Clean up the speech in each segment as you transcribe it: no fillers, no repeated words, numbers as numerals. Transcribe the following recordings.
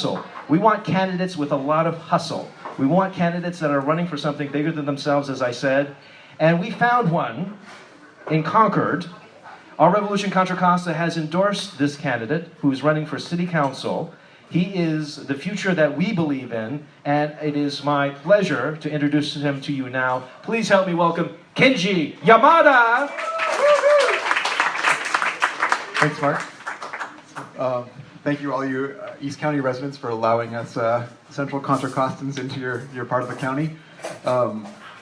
hustle. We want candidates with a lot of hustle. We want candidates that are running for something bigger than themselves, as I said. And we found one in Concord. Our Revolution Contra Costa has endorsed this candidate who is running for city council. He is the future that we believe in, and it is my pleasure to introduce him to you now. Please help me welcome Kenji Yamada! Thanks, Mark. Thank you, all you East County residents, for allowing us Central Contra Costans into your part of the county.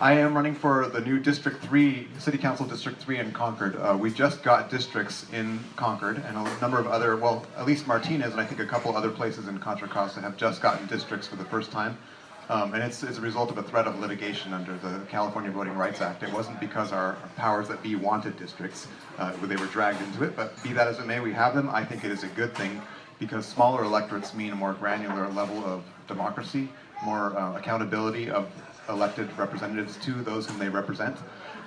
I am running for the new District 3, City Council District 3 in Concord. We just got districts in Concord, and a number of other, well, at least Martinez and I think a couple other places in Contra Costa have just gotten districts for the first time. And it's a result of a threat of litigation under the California Voting Rights Act. It wasn't because our powers that be wanted districts, they were dragged into it, but be that as it may, we have them. I think it is a good thing because smaller electorates mean a more granular level of democracy, more accountability of elected representatives to those whom they represent,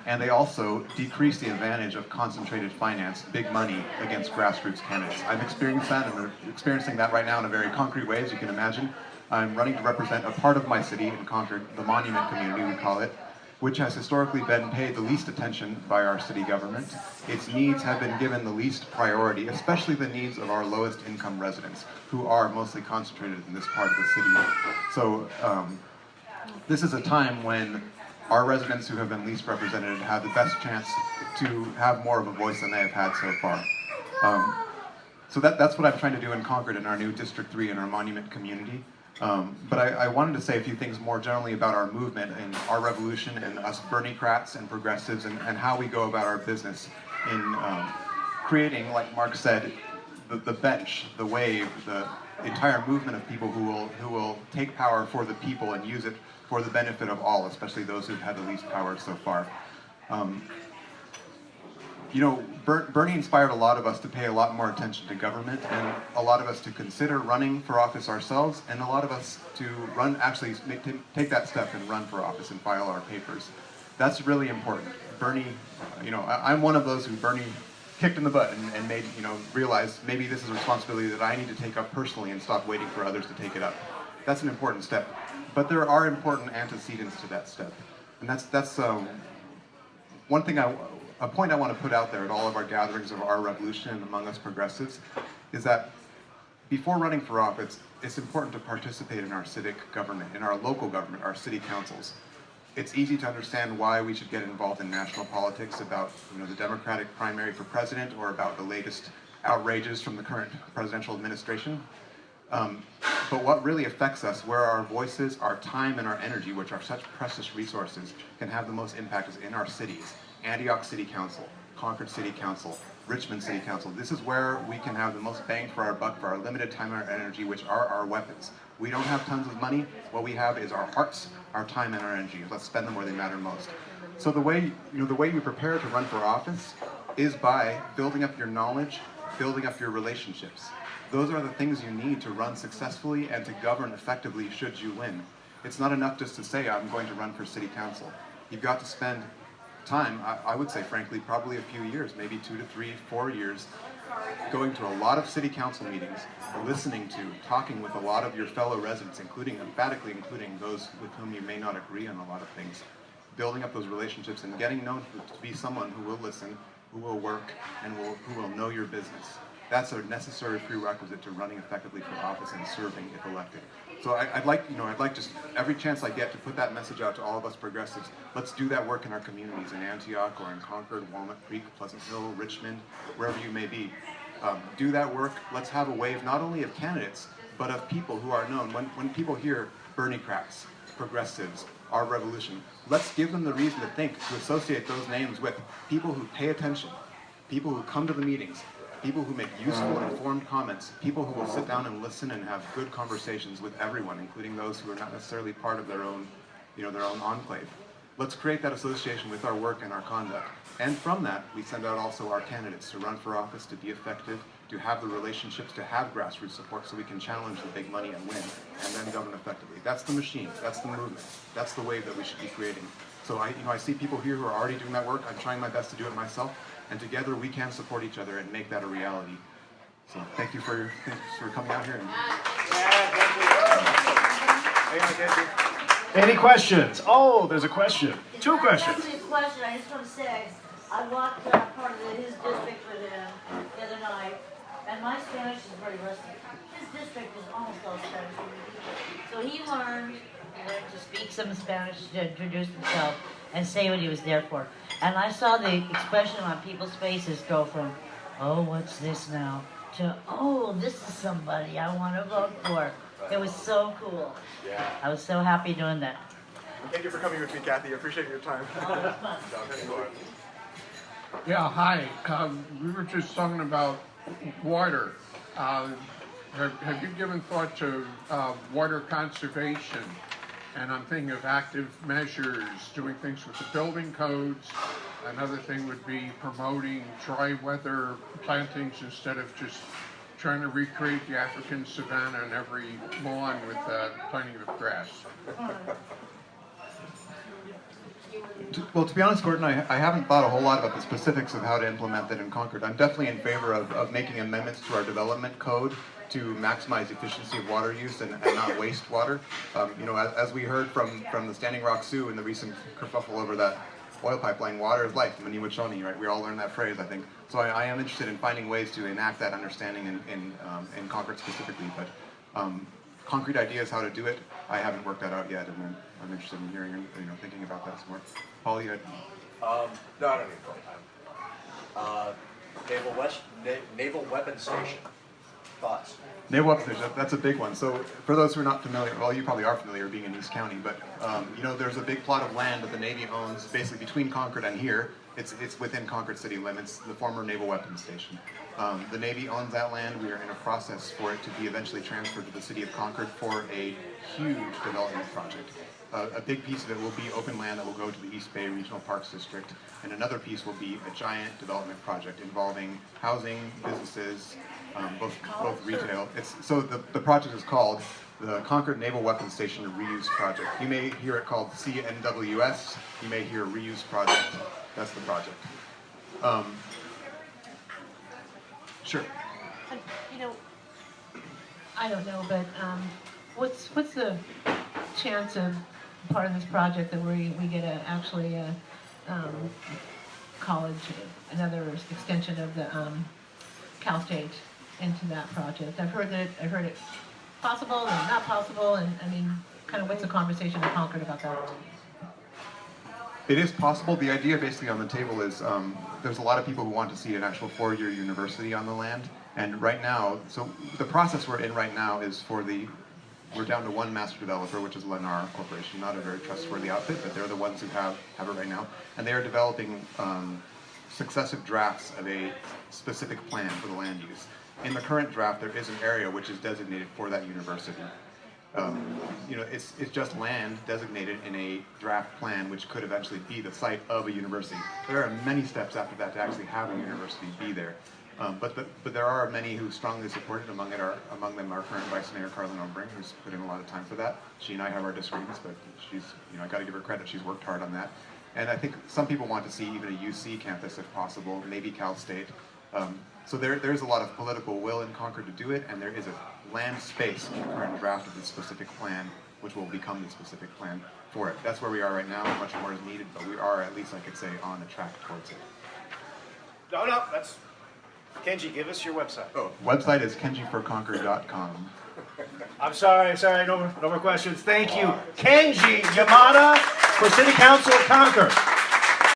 and they also decrease the advantage of concentrated finance, big money, against grassroots candidates. I've experienced that, and we're experiencing that right now in a very concrete way, as you can imagine. I'm running to represent a part of my city in Concord, the monument community we call it, which has historically been paid the least attention by our city government. Its needs have been given the least priority, especially the needs of our lowest income residents, who are mostly concentrated in this part of the city. So this is a time when our residents who have been least represented have the best chance to have more of a voice than they have had so far. So that's what I'm trying to do in Concord in our new District 3 in our monument community. But I wanted to say a few things more generally about our movement and our revolution and us Bernie-crats and progressives and how we go about our business in creating, like Mark said, the bench, the wave, the entire movement of people who will take power for the people and use it for the benefit of all, especially those who've had the least power so far. You know, Bernie inspired a lot of us to pay a lot more attention to government, and a lot of us to consider running for office ourselves, and a lot of us to actually take that step and run for office and file our papers. That's really important. Bernie, you know, I'm one of those who Bernie kicked in the butt and made, you know, realize maybe this is a responsibility that I need to take up personally and stop waiting for others to take it up. That's an important step. But there are important antecedents to that step. And that's one thing a point I want to put out there at all of our gatherings of our revolution and among us progressives is that before running for office, it's important to participate in our civic government, in our local government, our city councils. It's easy to understand why we should get involved in national politics about, you know, the Democratic primary for president or about the latest outrages from the current presidential administration. But what really affects us, where our voices, our time, and our energy, which are such precious resources, can have the most impact is in our cities. Antioch City Council, Concord City Council, Richmond City Council. This is where we can have the most bang for our buck for our limited time and our energy, which are our weapons. We don't have tons of money. What we have is our hearts, our time, and our energy. Let's spend them where they matter most. So the way you prepare to run for office is by building up your knowledge, building up your relationships. Those are the things you need to run successfully and to govern effectively should you win. It's not enough just to say, I'm going to run for city council. You've got to spend time, I would say frankly, probably a few years, maybe 2 to 3, 4 years, going to a lot of city council meetings, listening to, talking with a lot of your fellow residents, emphatically including those with whom you may not agree on a lot of things, building up those relationships and getting known to be someone who will listen, who will work, and who will know your business. That's a necessary prerequisite to running effectively for office and serving if elected. So I'd like just every chance I get to put that message out to all of us progressives. Let's do that work in our communities in Antioch or in Concord, Walnut Creek, Pleasant Hill, Richmond, wherever you may be. Do that work. Let's have a wave not only of candidates, but of people who are known. When people hear Bernie-crats, progressives, our revolution, let's give them the reason to think, to associate those names with people who pay attention, people who come to the meetings, people who make useful and informed comments, people who will sit down and listen and have good conversations with everyone, including those who are not necessarily part of their own enclave. Let's create that association with our work and our conduct. And from that, we send out also our candidates to run for office, to be effective, to have the relationships, to have grassroots support so we can challenge the big money and win, and then govern effectively. That's the machine, that's the movement, that's the wave that we should be creating. So I see people here who are already doing that work. I'm trying my best to do it myself, and together we can support each other and make that a reality. So thanks for coming out here. Any questions? Oh, there's a question. Two questions. Actually, a question. I just want to say, I walked part of his district with him the other night, and my Spanish is very rusty. His district is almost all Spanish. So he learned to speak some Spanish to introduce himself and say what he was there for. And I saw the expression on people's faces go from, oh, what's this now, to, oh, this is somebody I want to vote for. It was so cool. Yeah. I was so happy doing that. Thank you for coming with me, Kathy. I appreciate your time. Yeah, hi. We were just talking about water. Have you given thought to water conservation? And I'm thinking of active measures, doing things with the building codes. Another thing would be promoting dry weather plantings instead of just trying to recreate the African savanna in every lawn with planting of grass. Well, to be honest, Gordon, I haven't thought a whole lot about the specifics of how to implement that in Concord. I'm definitely in favor of making amendments to our development code to maximize efficiency of water use and not waste water. As we heard from the Standing Rock Sioux in the recent kerfuffle over that oil pipeline, water is life, Mani-Wachoni, right? We all learned that phrase, I think. So I am interested in finding ways to enact that understanding in Concord specifically, but concrete ideas how to do it, I haven't worked that out yet, and I'm interested in hearing and thinking about that some more. Paul, you had... No, I don't need time. Naval Weapons Station. Thoughts? Naval Weapons Station, that's a big one. So for those who are not familiar, well, you probably are familiar being in East County, but there's a big plot of land that the Navy owns basically between Concord and here. It's within Concord city limits, the former Naval Weapons Station. The Navy owns that land. We are in a process for it to be eventually transferred to the city of Concord for a huge development project. A big piece of it will be open land that will go to the East Bay Regional Parks District, and another piece will be a giant development project involving housing, businesses, both retail. So the project is called the Concord Naval Weapons Station Reuse Project. You may hear it called CNWS. You may hear Reuse Project. That's the project. Sure. I don't know, but what's the chance of part of this project that we get a college, another extension of the Cal State into that project? I've heard it possible and not possible, and kind of what's the conversation in Concord about that? It is possible. The idea basically on the table is there's a lot of people who want to see an actual 4-year university on the land. And right now, so the process we're in right now is we're down to one master developer, which is Lennar Corporation, not a very trustworthy outfit, but they're the ones who have it right now. And they are developing successive drafts of a specific plan for the land use. In the current draft, there is an area which is designated for that university. It's just land designated in a draft plan which could eventually be the site of a university. There are many steps after that to actually have a university be there. But there are many who strongly support it. Among them our current Vice Mayor Carlin O'Brien, who's put in a lot of time for that. She and I have our disagreements, but she's, I got to give her credit. She's worked hard on that. And I think some people want to see even a UC campus if possible, maybe Cal State. So there's a lot of political will in Concord to do it, and there is a land space in the current draft of the specific plan, which will become the specific plan for it. That's where we are right now. Much more is needed, but we are, at least I could say, on the track towards it. No, that's... Kenji, give us your website. Oh, website is kenjiforconcord.com. I'm sorry, no more questions. Thank you, Kenji Yamada for City Council of Concord.